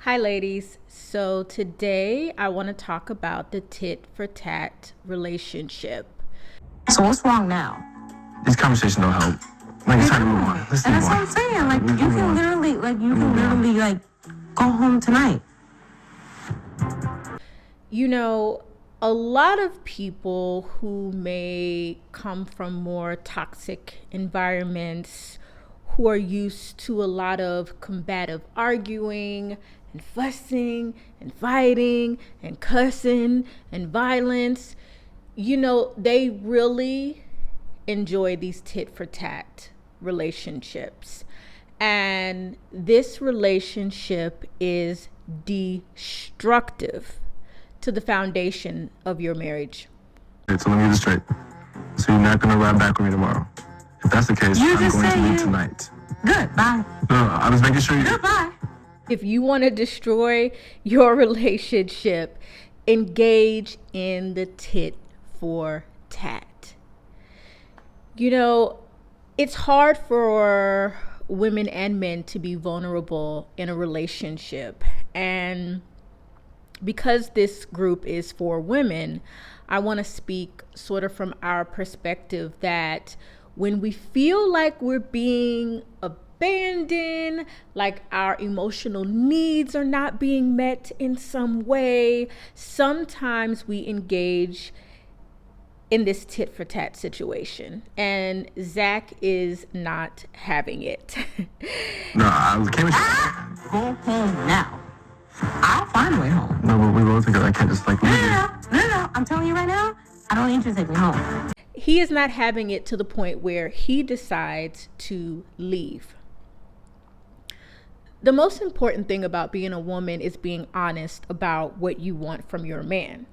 Hi, ladies. So today I want to talk about the tit for tat relationship. So what's wrong now? These conversations don't help. Like, it's time to move on. Let's And move that's what on. I'm saying. Like, you can literally, go home tonight. You know, a lot of people who may come from more toxic environments, who are used to a lot of combative arguing and fussing and fighting and cussing and violence, they really enjoy these tit for tat relationships. And this relationship is destructive to the foundation of your marriage. So let me get this straight. So you're not going to ride back with me tomorrow? If that's the case, I'm going to leave tonight. Good, bye. No, I was making sure you... Goodbye. If you want to destroy your relationship, engage in the tit for tat. It's hard for women and men to be vulnerable in a relationship. And because this group is for women, I want to speak sort of from our perspective that when we feel like we're being abandoned, like our emotional needs are not being met in some way, sometimes we engage in this tit for tat situation, and Zach is not having it. No, I can't... Go home now. I'll find a way home. No, but we both together. I can't just, leave you. No. I'm telling you right now, I don't need you to take me home. He is not having it to the point where he decides to leave. The most important thing about being a woman is being honest about what you want from your man.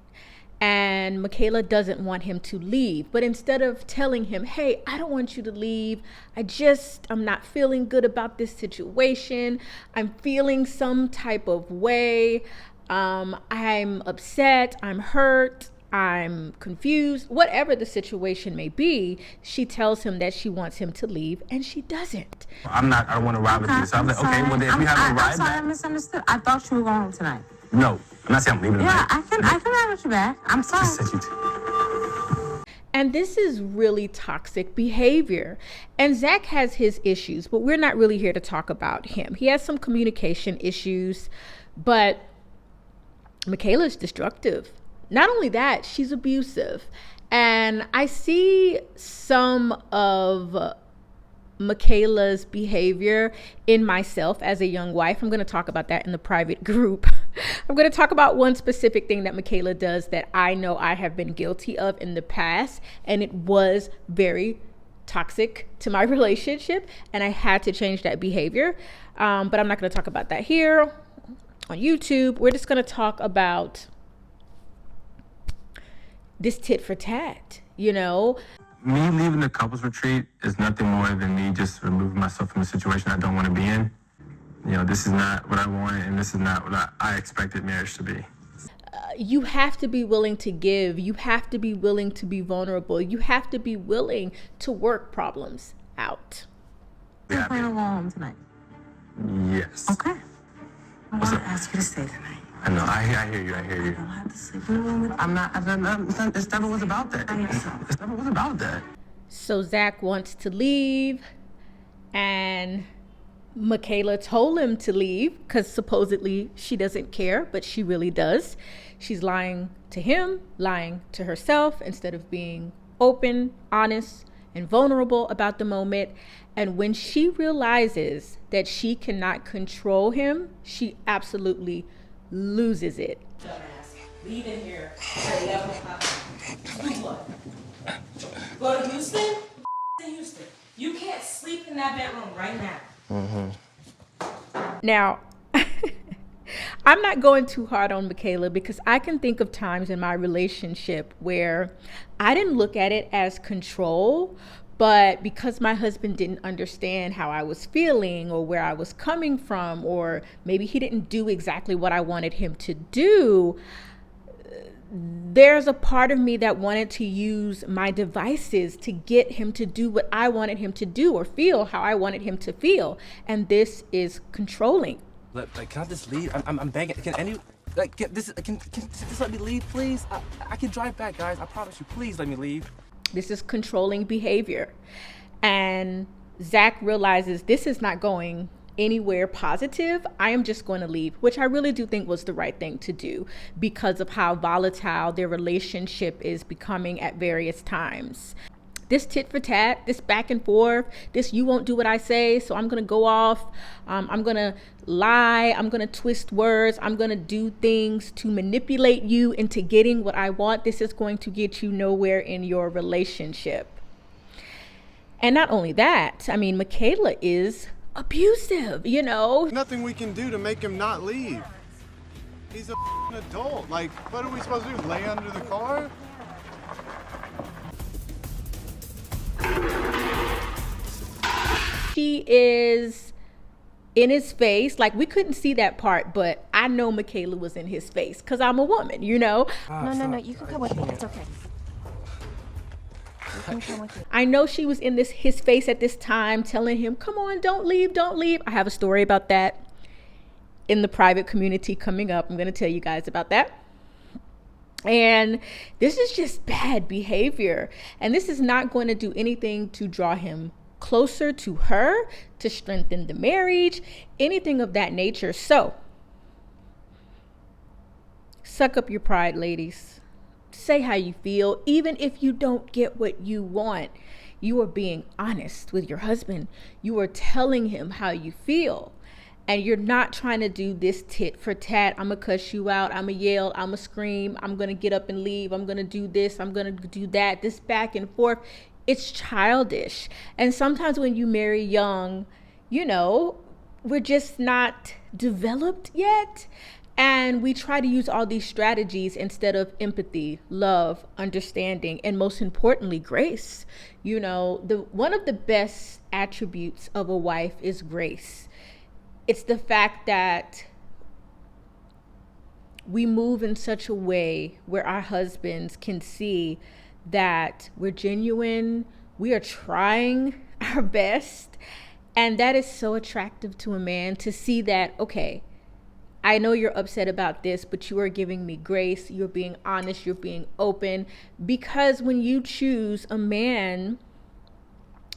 And Michaela doesn't want him to leave, but instead of telling him, hey, I don't want you to leave, I'm not feeling good about this situation, I'm feeling some type of way, I'm upset, I'm hurt, I'm confused, whatever the situation may be, she tells him that she wants him to leave, and she doesn't. I don't want to ride with you. So I'm like, okay, well, then if we have a ride I'm sorry, back... I misunderstood. I thought you were going home tonight. No, I'm not saying I'm leaving tonight. Yeah, I can ride with you back. I'm sorry. Just said you to. And this is really toxic behavior. And Zach has his issues, but we're not really here to talk about him. He has some communication issues, but Michaela's destructive. Not only that, she's abusive. And I see some of Michaela's behavior in myself as a young wife. I'm going to talk about that in the private group. I'm going to talk about one specific thing that Michaela does that I know I have been guilty of in the past, and it was very toxic to my relationship, and I had to change that behavior. But I'm not going to talk about that here on YouTube. We're just going to talk about this tit for tat, Me leaving the couples retreat is nothing more than me just removing myself from a situation I don't want to be in. This is not what I want, and this is not what I expected marriage to be. You have to be willing to give. You have to be willing to be vulnerable. You have to be willing to work problems out. You plan on going home tonight? Yes. Okay. I want to ask you to stay tonight. I know. I hear you. I don't have to sleep in the room with you. It never was about that. It never was about that. So Zach wants to leave, and Michaela told him to leave because supposedly she doesn't care, but she really does. She's lying to him, lying to herself, instead of being open, honest, and vulnerable about the moment. And when she realizes that she cannot control him, she absolutely loses it. Leave in here at 11 o'clock. Do what? Go to Houston? Houston. You can't sleep in that bedroom right now. Now, I'm not going too hard on Michaela because I can think of times in my relationship where I didn't look at it as control, but because my husband didn't understand how I was feeling or where I was coming from, or maybe he didn't do exactly what I wanted him to do, there's a part of me that wanted to use my devices to get him to do what I wanted him to do or feel how I wanted him to feel. And this is controlling. Like, can I just leave? I'm begging. Can any, like, can just let me leave, please? I can drive back, guys. I promise you. Please let me leave. This is controlling behavior. And Zach realizes this is not going anywhere positive. I am just going to leave, which I really do think was the right thing to do because of how volatile their relationship is becoming at various times. This tit for tat, this back and forth, this you won't do what I say, so I'm going to go off. I'm going to lie. I'm going to twist words. I'm going to do things to manipulate you into getting what I want. This is going to get you nowhere in your relationship. And not only that, I mean, Michaela is abusive, you know. Nothing we can do to make him not leave. He's a adult. Like, what are we supposed to do? Lay under the car? She is in his face. Like, we couldn't see that part, but I know Michaela was in his face because I'm a woman, you know. No, you can come with me. It's okay. You can come with me. I know she was in his face at this time, telling him, come on, don't leave, don't leave. I have a story about that in the private community coming up. I'm going to tell you guys about that. And this is just bad behavior. And this is not going to do anything to draw him closer to her, to strengthen the marriage, anything of that nature. So, suck up your pride, ladies. Say how you feel. Even if you don't get what you want, you are being honest with your husband. You are telling him how you feel. And you're not trying to do this tit for tat. I'm going to cuss you out. I'm going to yell. I'm going to scream. I'm going to get up and leave. I'm going to do this. I'm going to do that. This back and forth. It's childish. And sometimes when you marry young, you know, we're just not developed yet. And we try to use all these strategies instead of empathy, love, understanding, and most importantly, grace. You know, one of the best attributes of a wife is grace. It's the fact that we move in such a way where our husbands can see that we're genuine, we are trying our best. And that is so attractive to a man to see that, okay, I know you're upset about this, but you are giving me grace. You're being honest. You're being open. Because when you choose a man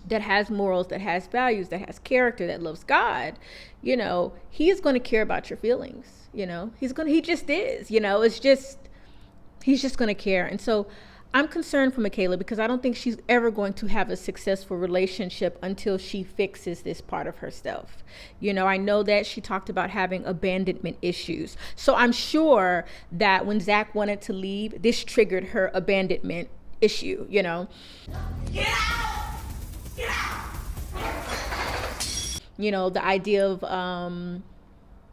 that has morals, that has values, that has character, that loves God, you know, he is going to care about your feelings. You know, he just is, you know, he's just going to care. And so I'm concerned for Michaela because I don't think she's ever going to have a successful relationship until she fixes this part of herself. You know, I know that she talked about having abandonment issues. So I'm sure that when Zach wanted to leave, this triggered her abandonment issue, you know. Get out! Get out! You know, the idea of,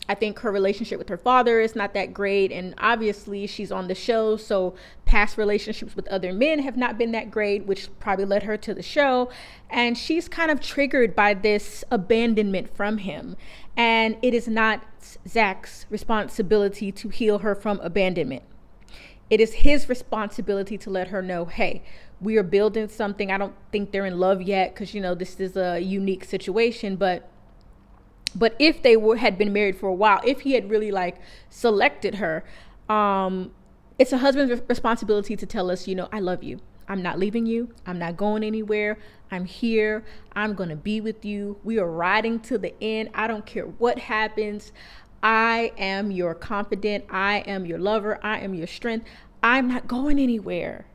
I think her relationship with her father is not that great. And obviously she's on the show. So past relationships with other men have not been that great, which probably led her to the show. And she's kind of triggered by this abandonment from him. And it is not Zach's responsibility to heal her from abandonment. It is his responsibility to let her know, hey, we are building something. I don't think they're in love yet because, you know, this is a unique situation. But if they had been married for a while, if he had really like selected her, it's a husband's responsibility to tell us, you know, I love you. I'm not leaving you. I'm not going anywhere. I'm here. I'm going to be with you. We are riding to the end. I don't care what happens. I am your confidant. I am your lover. I am your strength. I'm not going anywhere.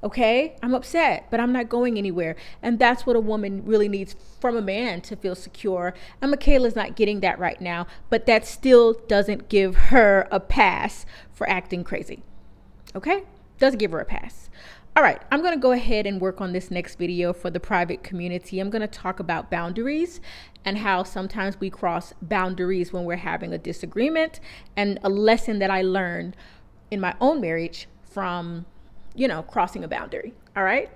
Okay, I'm upset, but I'm not going anywhere. And that's what a woman really needs from a man to feel secure. And Michaela's not getting that right now, but that still doesn't give her a pass for acting crazy. Okay, doesn't give her a pass. All right, I'm going to go ahead and work on this next video for the private community. I'm going to talk about boundaries and how sometimes we cross boundaries when we're having a disagreement, and a lesson that I learned in my own marriage from, you know, crossing a boundary. All right.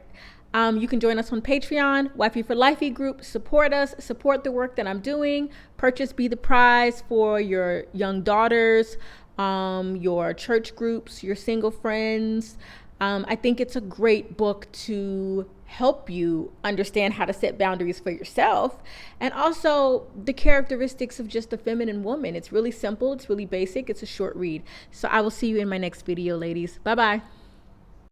You can join us on Patreon, Wifey for Lifey group. Support us, support the work that I'm doing. Purchase Be the Prize for your young daughters, your church groups, your single friends. I think it's a great book to help you understand how to set boundaries for yourself, and also the characteristics of just a feminine woman. It's really simple. It's really basic. It's a short read. So I will see you in my next video, ladies. Bye-bye.